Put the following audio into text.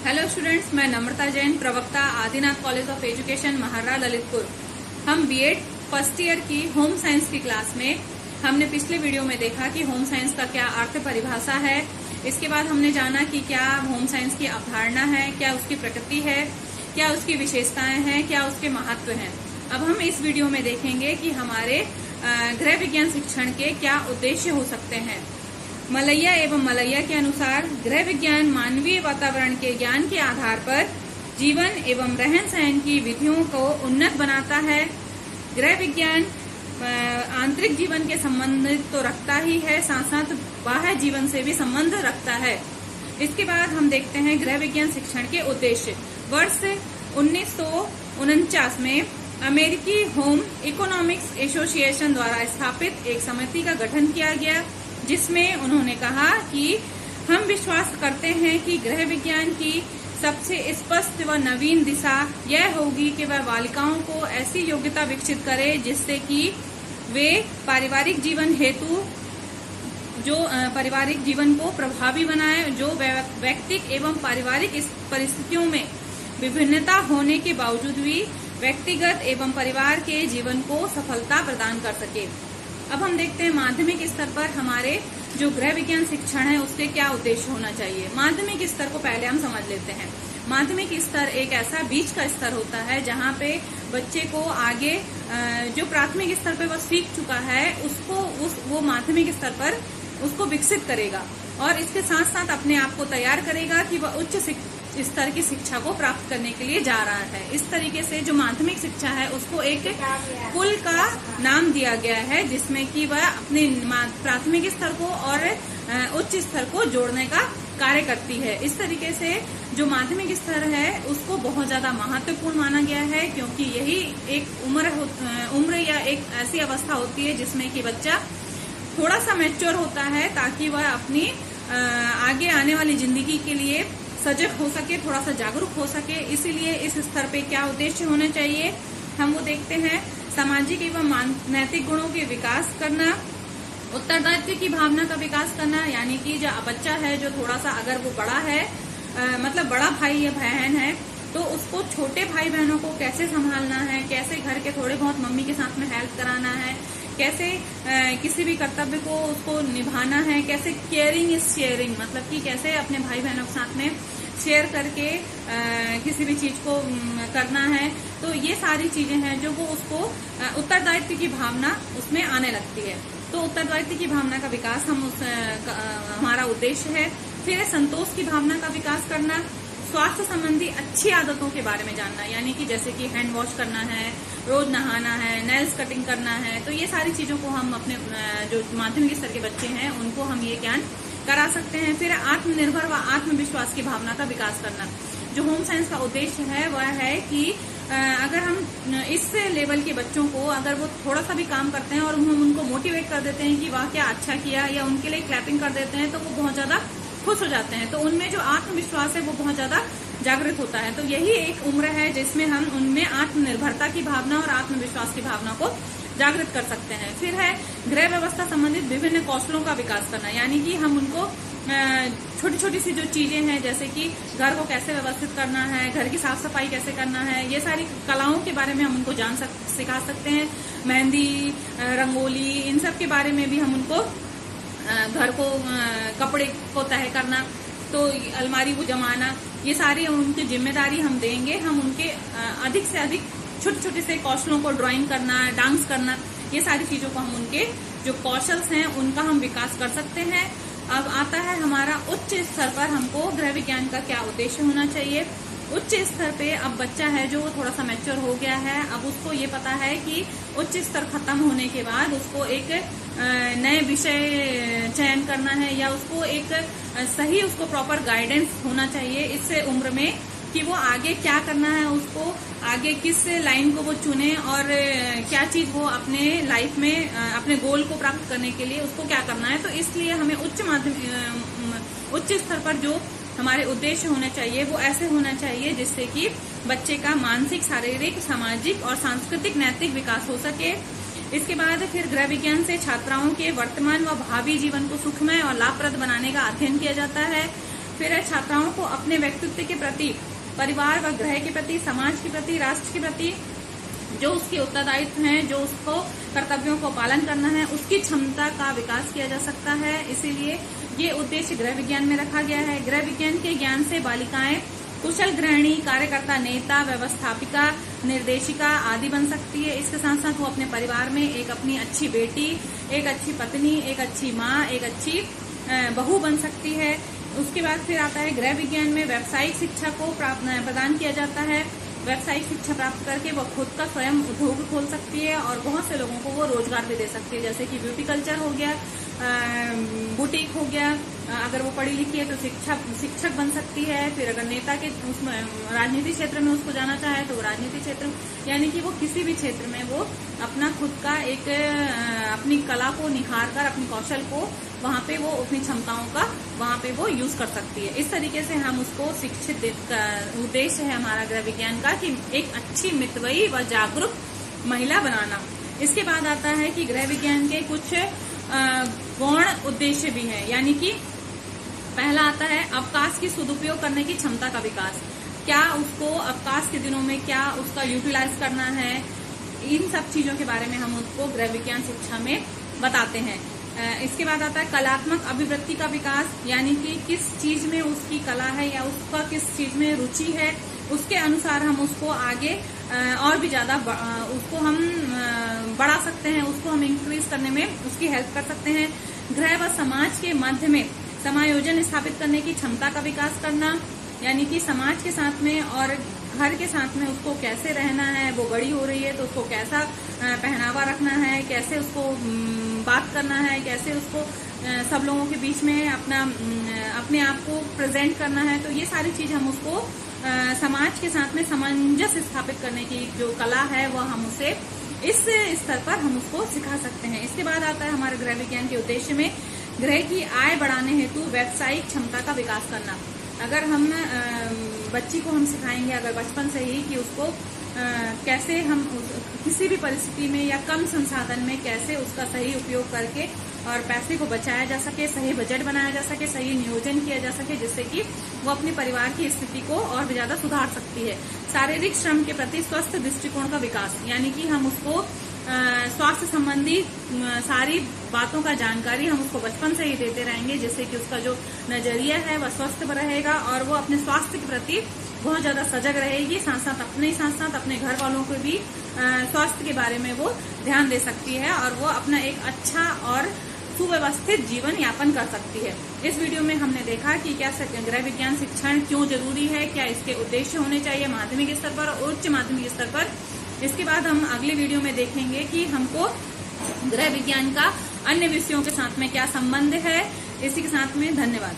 Hello students, मैं नम्रता जैन, प्रवक्ता Adinath college of education महारा ललितपुर। हम बीएड फर्स्ट ईयर की होम साइंस की क्लास में हमने पिछले वीडियो में देखा कि होम साइंस का क्या अर्थ परिभाषा है। इसके बाद हमने जाना कि क्या होम साइंस की अवधारणा है, क्या उसकी प्रकृति है, क्या उसकी विशेषताएं हैं, क्या उसके महत्व हैं। अब हम इस वीडियो में देखेंगे कि हमारे गृह विज्ञान शिक्षण के क्या उद्देश्य हो सकते हैं। मलैया एवं मलैया के अनुसार गृह विज्ञान मानवीय वातावरण के ज्ञान के आधार पर जीवन एवं रहन सहन की विधियों को उन्नत बनाता है। गृह विज्ञान आंतरिक जीवन के संबंधित तो रखता ही है, साथ साथ बाह्य जीवन से भी संबंध रखता है। इसके बाद हम देखते हैं गृह विज्ञान शिक्षण के उद्देश्य। वर्ष 1949 में अमेरिकी होम इकोनॉमिक्स एसोसिएशन द्वारा स्थापित एक समिति का गठन किया गया, जिसमें उन्होंने कहा कि हम विश्वास करते हैं कि गृह विज्ञान की सबसे स्पष्ट व नवीन दिशा यह होगी कि वह बालिकाओं को ऐसी योग्यता विकसित करे जिससे कि वे पारिवारिक जीवन हेतु पारिवारिक जीवन को प्रभावी बनाए, जो व्यक्तिगत एवं पारिवारिक परिस्थितियों में विभिन्नता होने के बावजूद भी व्यक्तिगत एवं परिवार के जीवन को सफलता प्रदान कर सके। अब हम देखते हैं माध्यमिक स्तर पर हमारे जो गृह विज्ञान शिक्षण है उसके क्या उद्देश्य होना चाहिए। माध्यमिक स्तर को पहले हम समझ लेते हैं। माध्यमिक स्तर एक ऐसा बीच का स्तर होता है जहाँ पे बच्चे को आगे जो प्राथमिक स्तर पे वह सीख चुका है उसको वो माध्यमिक स्तर पर उसको विकसित करेगा और इसके साथ साथ अपने आप को तैयार करेगा कि वह उच्च स्तर की शिक्षा को प्राप्त करने के लिए जा रहा है। इस तरीके से जो माध्यमिक शिक्षा है उसको एक पुल का नाम दिया गया है, जिसमें कि वह अपने प्राथमिक स्तर को और उच्च स्तर को जोड़ने का कार्य करती है। इस तरीके से जो माध्यमिक स्तर है उसको बहुत ज्यादा महत्वपूर्ण माना गया है, क्योंकि यही एक उम्र या एक ऐसी अवस्था होती है जिसमें कि बच्चा थोड़ा सा मैच्योर होता है, ताकि वह अपनी आगे आने वाली जिंदगी के लिए सजग हो सके, थोड़ा सा जागरूक हो सके। इसीलिए इस स्तर पे क्या उद्देश्य होने चाहिए हम वो देखते हैं। सामाजिक एवं नैतिक गुणों के विकास करना, उत्तरदायित्व की भावना का विकास करना, यानी कि जो बच्चा है जो थोड़ा सा अगर वो बड़ा है मतलब बड़ा भाई या बहन है तो उसको छोटे भाई बहनों को कैसे संभालना है, कैसे घर के थोड़े बहुत मम्मी के साथ में हेल्प कराना है, कैसे किसी भी कर्तव्य को उसको निभाना है, कैसे केयरिंग इज शेयरिंग, मतलब कि कैसे अपने भाई बहनों के साथ में शेयर करके किसी भी चीज को करना है। तो ये सारी चीजें हैं जो वो उसको उत्तरदायित्व की भावना उसमें आने लगती है। तो उत्तरदायित्व की भावना का विकास हमारा उद्देश्य है। फिर संतोष की भावना का विकास करना, स्वास्थ्य संबंधी अच्छी आदतों के बारे में जानना, यानी कि जैसे कि हैंड वॉश करना है, रोज नहाना है, नेल्स कटिंग करना है। तो ये सारी चीजों को हम अपने जो माध्यमिक स्तर के बच्चे हैं उनको हम ये ज्ञान करा सकते हैं। फिर आत्मनिर्भर व आत्मविश्वास की भावना का विकास करना। जो होम साइंस का उद्देश्य है वह है कि अगर हम इस लेवल के बच्चों को अगर वो थोड़ा सा भी काम करते हैं और हम उनको मोटिवेट कर देते हैं कि वाह क्या अच्छा किया, या उनके लिए क्लैपिंग कर देते हैं, तो वो बहुत ज्यादा खुश हो जाते हैं। तो उनमें जो आत्मविश्वास है वो बहुत ज्यादा जागृत होता है। तो यही एक उम्र है जिसमें हम उनमें आत्मनिर्भरता की भावना और आत्मविश्वास की भावना को जागृत कर सकते हैं। फिर है गृह व्यवस्था संबंधित विभिन्न कौशलों का विकास करना, यानी कि हम उनको छोटी छोटी सी जो चीजें हैं जैसे कि घर को कैसे व्यवस्थित करना है, घर की साफ सफाई कैसे करना है, ये सारी कलाओं के बारे में हम उनको सिखा सकते हैं। मेहंदी, रंगोली, इन सब के बारे में भी हम उनको घर को कपड़े को तय करना, तो अलमारी को जमाना, ये सारी उनकी जिम्मेदारी हम देंगे। हम उनके अधिक से अधिक छोटे छोटे से कौशलों को, ड्राइंग करना, डांस करना, ये सारी चीजों को हम उनके जो कौशल्स हैं उनका हम विकास कर सकते हैं। अब आता है हमारा उच्च स्तर पर हमको गृह विज्ञान का क्या उद्देश्य होना चाहिए। उच्च स्तर पे अब बच्चा है जो थोड़ा सा मैच्योर हो गया है, अब उसको ये पता है कि उच्च स्तर खत्म होने के बाद उसको एक नए विषय चयन करना है, या उसको एक सही उसको प्रॉपर गाइडेंस होना चाहिए इस उम्र में कि वो आगे क्या करना है, उसको आगे किस लाइन को वो चुने और क्या चीज वो अपने लाइफ में अपने गोल को प्राप्त करने के लिए उसको क्या करना है। तो इसलिए हमें उच्च स्तर पर जो हमारे उद्देश्य होने चाहिए वो ऐसे होना चाहिए जिससे कि बच्चे का मानसिक, शारीरिक, सामाजिक और सांस्कृतिक नैतिक विकास हो सके। इसके बाद फिर गृह विज्ञान से छात्राओं के वर्तमान व भावी जीवन को सुखमय और लाभप्रद बनाने का अध्ययन किया जाता है। फिर है छात्राओं को अपने व्यक्तित्व के प्रति, परिवार व गृह के प्रति, समाज के प्रति, राष्ट्र के प्रति जो उसके उत्तरदायित्व हैं, जो उसको कर्तव्यों को पालन करना है, उसकी क्षमता का विकास किया जा सकता है। इसीलिए ये उद्देश्य गृह विज्ञान में रखा गया है। गृह विज्ञान के ज्ञान से बालिकाएं कुशल गृहिणी, कार्यकर्ता, नेता, व्यवस्थापिका, निर्देशिका आदि बन सकती है। इसके साथ साथ वो अपने परिवार में एक अपनी अच्छी बेटी, एक अच्छी पत्नी, एक अच्छी माँ, एक अच्छी बहू बन सकती है। उसके बाद फिर आता है गृह विज्ञान में व्यावसायिक शिक्षा को प्रदान किया जाता है। व्यावसायिक शिक्षा प्राप्त करके वो खुद का स्वयं उद्योग खोल सकती है और बहुत से लोगों को वो रोजगार भी दे सकती है, जैसे कि ब्यूटी कल्चर हो गया, बुटीक हो गया। अगर वो पढ़ी लिखी है तो शिक्षक बन सकती है। फिर अगर नेता के उसमें राजनीति क्षेत्र में उसको जाना चाहे तो वो राजनीति क्षेत्र, यानी कि वो किसी भी क्षेत्र में वो अपना खुद का एक अपनी कला को निखार कर, अपनी कौशल को वहाँ पे वो अपनी क्षमताओं का वहाँ पे वो यूज कर सकती है। इस तरीके से हम उसको शिक्षित उद्देश्य है हमारा गृह विज्ञान का कि एक अच्छी मितव्ययी व जागरूक महिला बनाना। इसके बाद आता है कि गृह विज्ञान के कुछ गौण उद्देश्य भी हैं, यानी कि पहला आता है अवकाश की सदुपयोग करने की क्षमता का विकास। क्या उसको अवकाश के दिनों में क्या उसका यूटिलाइज करना है, इन सब चीजों के बारे में हम उसको गृह विज्ञान शिक्षा में बताते हैं। इसके बाद आता है कलात्मक अभिवृत्ति का विकास, यानी कि किस चीज में उसकी कला है या उसका किस चीज में रुचि है, उसके अनुसार हम उसको आगे और भी ज्यादा उसको हम बढ़ा सकते हैं, उसको हम इंक्रीज करने में उसकी हेल्प कर सकते हैं। गृह व समाज के मध्य में समायोजन स्थापित करने की क्षमता का विकास करना, यानी कि समाज के साथ में और घर के साथ में उसको कैसे रहना है, वो बड़ी हो रही है तो उसको कैसा पहनावा रखना है, कैसे उसको बात करना है, कैसे उसको सब लोगों के बीच में अपने आप को प्रेजेंट करना है। तो ये सारी चीज हम उसको समाज के साथ में सामंजस्य स्थापित करने की जो कला है वो हम उसे इस स्तर पर हम उसको सिखा सकते हैं। इसके बाद आता है हमारे गृह विज्ञान के उद्देश्य में गृह की आय बढ़ाने हेतु व्यावसायिक क्षमता का विकास करना। अगर हम बच्ची को हम सिखाएंगे अगर बचपन से ही कि उसको कैसे हम किसी भी परिस्थिति में या कम संसाधन में कैसे उसका सही उपयोग करके और पैसे को बचाया जा सके, सही बजट बनाया जा सके, सही नियोजन किया जा सके, जिससे कि वो अपने परिवार की स्थिति को और भी ज्यादा सुधार सकती है। शारीरिक श्रम के प्रति स्वस्थ दृष्टिकोण का विकास, यानी कि हम उसको स्वास्थ्य संबंधी सारी बातों का जानकारी हम उसको बचपन से ही देते रहेंगे, जिससे कि उसका जो नजरिया है वह स्वस्थ रहेगा और वो अपने स्वास्थ्य के प्रति बहुत ज्यादा सजग रहेगी। साथ साथ अपने घर वालों को भी स्वास्थ्य के बारे में वो ध्यान दे सकती है और वो अपना एक अच्छा और सुव्यवस्थित जीवन यापन कर सकती है। इस वीडियो में हमने देखा कि क्या गृह विज्ञान शिक्षण क्यों जरूरी है, क्या इसके उद्देश्य होने चाहिए माध्यमिक स्तर पर और उच्च माध्यमिक स्तर पर। इसके बाद हम अगले वीडियो में देखेंगे कि हमको गृह विज्ञान का अन्य विषयों के साथ में क्या संबंध है। इसी के साथ में धन्यवाद।